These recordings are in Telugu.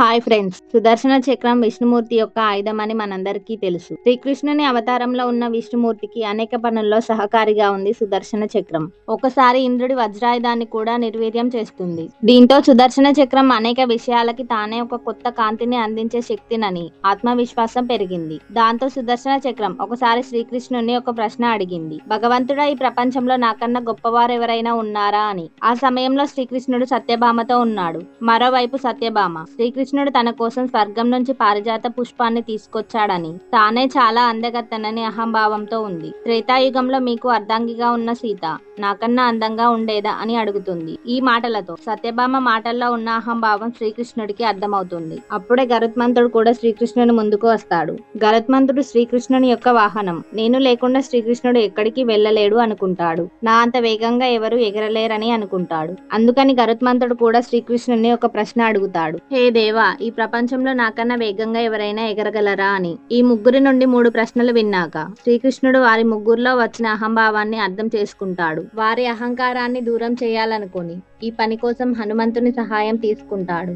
హాయ్ ఫ్రెండ్స్, సుదర్శన చక్రం విష్ణుమూర్తి యొక్క ఆయుధమని మనందరికీ తెలుసు. శ్రీకృష్ణుని అవతారంలో ఉన్న విష్ణుమూర్తికి అనేక పనుల్లో సహకారిగా ఉంది సుదర్శన చక్రం. ఒకసారి ఇంద్రుడి వజ్రాయుధాన్ని కూడా నిర్వీర్యం చేస్తుంది. దీంతో సుదర్శన చక్రం అనేక విషయాలకి తానే ఒక కొత్త కాంతిని అందించే శక్తినని ఆత్మవిశ్వాసం పెరిగింది. దాంతో సుదర్శన చక్రం ఒకసారి శ్రీకృష్ణుని ఒక ప్రశ్న అడిగింది. భగవంతుడా, ఈ ప్రపంచంలో నాకన్నా గొప్పవారు ఎవరైనా ఉన్నారా అని. ఆ సమయంలో శ్రీకృష్ణుడు సత్యభామతో ఉన్నాడు. మరోవైపు సత్యభామ శ్రీకృష్ణుడు తన కోసం స్వర్గం నుంచి పారిజాత పుష్పాన్ని తీసుకొచ్చాడని, తానే చాలా అందగత్తనని అహంభావంతో ఉంది. త్రేతాయుగంలో మీకు అర్ధాంగిగా ఉన్న సీత నాకన్నా అందంగా ఉండేదా అని అడుగుతుంది. ఈ మాటలతో సత్యభామ మాటల్లో ఉన్న అహంభావం శ్రీకృష్ణుడికి అర్థమవుతుంది. అప్పుడే గరుత్మంతుడు కూడా శ్రీకృష్ణుని ముందుకు వస్తాడు. గరుత్మంతుడు శ్రీకృష్ణుని యొక్క వాహనం. నేను లేకుండా శ్రీకృష్ణుడు ఎక్కడికి వెళ్ళలేడు అనుకుంటాడు. నా అంత వేగంగా ఎవరు ఎగరలేరని అనుకుంటాడు. అందుకని గరుత్మంతుడు కూడా శ్రీకృష్ణుని ఒక ప్రశ్న అడుగుతాడు. హే దేవా, ఈ ప్రపంచంలో నాకన్నా వేగంగా ఎవరైనా ఎగరగలరా అని. ఈ ముగ్గురి నుండి 3 ప్రశ్నలు విన్నాక శ్రీకృష్ణుడు వారి ముగ్గురులో వచ్చిన అహంభావాన్ని అర్థం చేసుకుంటాడు. వారి అహంకారాన్ని దూరం చేయాలనుకుని ఈ పని కోసం హనుమంతుని సహాయం తీసుకుంటాడు.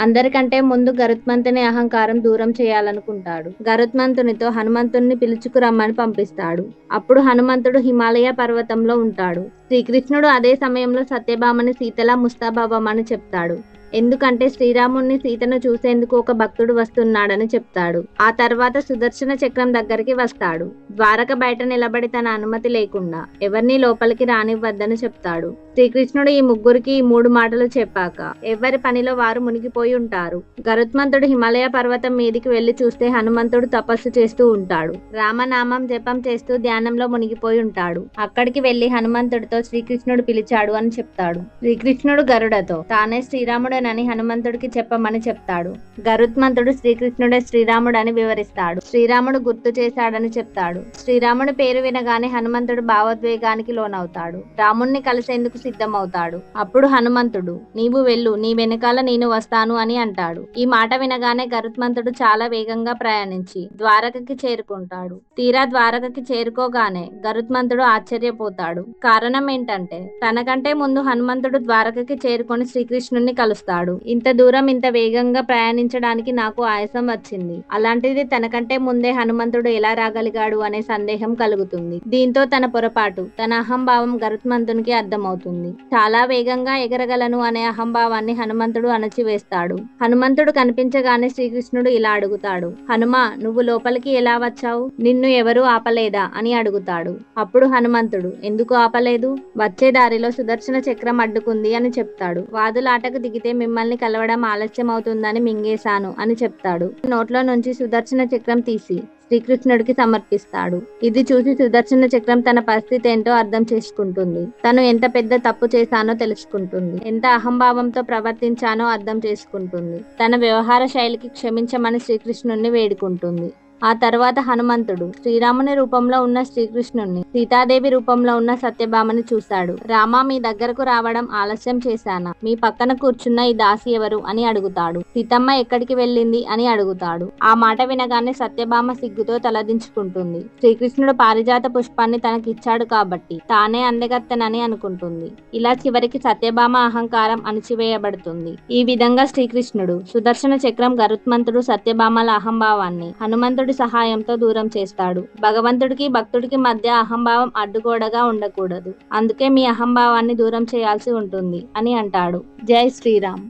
అందరికంటే ముందు గరుత్మంతుని అహంకారం దూరం చేయాలనుకుంటాడు. గరుత్మంతునితో హనుమంతుని పిలుచుకురమ్మని పంపిస్తాడు. అప్పుడు హనుమంతుడు హిమాలయ పర్వతంలో ఉంటాడు. శ్రీకృష్ణుడు అదే సమయంలో సత్యభామని సీతలా ముస్తాబావమని చెప్తాడు. ఎందుకంటే శ్రీరాముణ్ణి సీతను చూసేందుకు ఒక భక్తుడు వస్తున్నాడని చెప్తాడు. ఆ తర్వాత సుదర్శన చక్రం దగ్గరికి వస్తాడు. ద్వారక బయట నిలబడి తన అనుమతి లేకుండా ఎవరిని లోపలికి రానివ్వద్దని చెప్తాడు. శ్రీకృష్ణుడు ఈ ముగ్గురికి ఈ 3 మాటలు చెప్పాక ఎవరి పనిలో వారు మునిగిపోయి ఉంటారు. గరుత్మంతుడు హిమాలయ పర్వతం మీదికి వెళ్లి చూస్తే హనుమంతుడు తపస్సు చేస్తూ ఉంటాడు. రామనామం జపం చేస్తూ ధ్యానంలో మునిగిపోయి ఉంటాడు. అక్కడికి వెళ్లి హనుమంతుడితో శ్రీకృష్ణుడు పిలిచాడు అని చెప్తాడు. శ్రీకృష్ణుడు గరుడతో తానే శ్రీరాముడనని హనుమంతుడికి చెప్పమని చెప్తాడు. గరుత్మంతుడు శ్రీకృష్ణుడే శ్రీరాముడని వివరిస్తాడు. శ్రీరాముడు గుర్తు చేశాడని చెప్తాడు. శ్రీరాముడి పేరు వినగానే హనుమంతుడు భావోద్వేగానికి లోనవుతాడు. రాముణ్ణి కలిసేందుకు సిద్ధమవుతాడు. అప్పుడు హనుమంతుడు, నీవు వెళ్ళు, నీ వెనకాల నేను వస్తాను అని అంటాడు. ఈ మాట వినగానే గరుత్మంతుడు చాలా వేగంగా ప్రయాణించి ద్వారకకి చేరుకుంటాడు. తీరా ద్వారకకి చేరుకోగానే గరుత్మంతుడు ఆశ్చర్యపోతాడు. కారణం ఏంటంటే తనకంటే ముందు హనుమంతుడు ద్వారకకి చేరుకొని శ్రీకృష్ణుని కలుస్తాడు. ఇంత దూరం ఇంత వేగంగా ప్రయాణించడానికి నాకు ఆయాసం వచ్చింది. అలాంటిది తనకంటే ముందే హనుమంతుడు ఎలా రాగలిగాడు అనే సందేహం కలుగుతుంది. దీంతో తన పొరపాటు, తన అహంభావం గరుత్మంతునికి అర్థమవుతుంది. చాలా వేగంగా ఎగరగలను అనే అహంభావాన్ని హనుమంతుడు అణచివేస్తాడు. హనుమంతుడు కనిపించగానే శ్రీకృష్ణుడు ఇలా అడుగుతాడు. హనుమా, నువ్వు లోపలికి ఎలా వచ్చావు? నిన్ను ఎవరు ఆపలేదా అని అడుగుతాడు. అప్పుడు హనుమంతుడు, ఎందుకు ఆపలేదు? వచ్చే దారిలో సుదర్శన చక్రం అడ్డుకుంది అని చెప్తాడు. వాదులాటకు దిగితే మిమ్మల్ని కలవడం ఆలస్యం అవుతుందని మింగేశాను అని చెప్తాడు. నోట్లో నుంచి సుదర్శన చక్రం తీసి శ్రీకృష్ణుడికి సమర్పిస్తాడు. ఇది చూసి సుదర్శన చక్రం తన పరిస్థితి ఏంటో అర్థం చేసుకుంటుంది. తను ఎంత పెద్ద తప్పు చేశానో తెలుసుకుంటుంది. ఎంత అహంభావంతో ప్రవర్తించానో అర్థం చేసుకుంటుంది. తన వ్యవహార శైలికి క్షమించమని శ్రీకృష్ణుడిని వేడుకుంటుంది. ఆ తర్వాత హనుమంతుడు శ్రీరాముని రూపంలో ఉన్న శ్రీకృష్ణుణ్ణి, సీతాదేవి రూపంలో ఉన్న సత్యభామని చూశాడు. రామా, మీ దగ్గరకు రావడం ఆలస్యం చేశానా? మీ పక్కన కూర్చున్న ఈ దాసి ఎవరు అని అడుగుతాడు. సీతమ్మ ఎక్కడికి వెళ్ళింది అని అడుగుతాడు. ఆ మాట వినగానే సత్యభామ సిగ్గుతో తలదించుకుంటుంది. శ్రీకృష్ణుడు పారిజాత పుష్పాన్ని తనకిచ్చాడు కాబట్టి తానే అందగత్తనని అనుకుంటుంది. ఇలా చివరికి సత్యభామ అహంకారం అణిచివేయబడుతుంది. ఈ విధంగా శ్రీకృష్ణుడు సుదర్శన చక్రం గరుత్మంతుడు సత్యభామల అహంభావాన్ని హనుమంతుడు సహాయంతో దూరం చేస్తాడు. భగవంతుడికి భక్తుడికి మధ్య అహంభావం అడ్డుగోడగా ఉండకూడదు. అందుకే మీ అహంభావాన్ని దూరం చేయాల్సి ఉంటుంది అని అంటాడు. జై శ్రీరామ్.